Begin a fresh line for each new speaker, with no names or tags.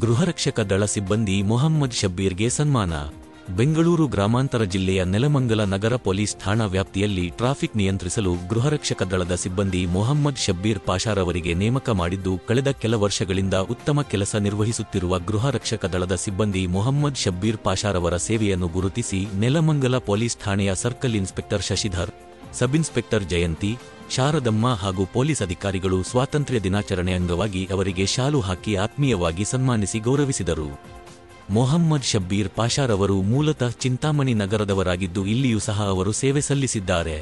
ಗೃಹರಕ್ಷಕ ದಳ ಸಿಬ್ಬಂದಿ ಮೊಹಮ್ಮದ್ ಶಬ್ಬೀರ್ಗೆ ಸನ್ಮಾನ. ಬೆಂಗಳೂರು ಗ್ರಾಮಾಂತರ ಜಿಲ್ಲೆಯ ನೆಲಮಂಗಲ ನಗರ ಪೊಲೀಸ್ ಠಾಣಾ ವ್ಯಾಪ್ತಿಯಲ್ಲಿ ಟ್ರಾಫಿಕ್ ನಿಯಂತ್ರಿಸಲು ಗೃಹರಕ್ಷಕ ದಳದ ಸಿಬ್ಬಂದಿ ಮೊಹಮ್ಮದ್ ಶಬ್ಬೀರ್ ಪಾಷಾರವರಿಗೆ ನೇಮಕ ಮಾಡಿದ್ದು, ಕಳೆದ ಕೆಲ ವರ್ಷಗಳಿಂದ ಉತ್ತಮ ಕೆಲಸ ನಿರ್ವಹಿಸುತ್ತಿರುವ ಗೃಹರಕ್ಷಕ ದಳದ ಸಿಬ್ಬಂದಿ ಮೊಹಮ್ಮದ್ ಶಬ್ಬೀರ್ ಪಾಷಾರವರ ಸೇವೆಯನ್ನು ಗುರುತಿಸಿ ನೆಲಮಂಗಲ ಪೊಲೀಸ್ ಠಾಣೆಯ circle inspector Shashidhar, sub inspector Jayanti, Sharadamma ಹಾಗೂ ಪೊಲೀಸ್ ಅಧಿಕಾರಿಗಳು ಸ್ವಾತಂತ್ರ್ಯ ದಿನಾಚರಣೆ ಅಂಗವಾಗಿ ಅವರಿಗೆ ಶಾಲು ಹಾಕಿ ಆತ್ಮೀಯವಾಗಿ ಸನ್ಮಾನಿಸಿ ಗೌರವಿಸಿದರು. ಮೊಹಮ್ಮದ್ ಶಬ್ಬೀರ್ ಪಾಷಾರವರು ಮೂಲತಃ ಚಿಂತಾಮಣಿ ನಗರದವರಾಗಿದ್ದು, ಇಲ್ಲಿಯೂ ಸಹ ಅವರು ಸೇವೆ ಸಲ್ಲಿಸಿದ್ದಾರೆ.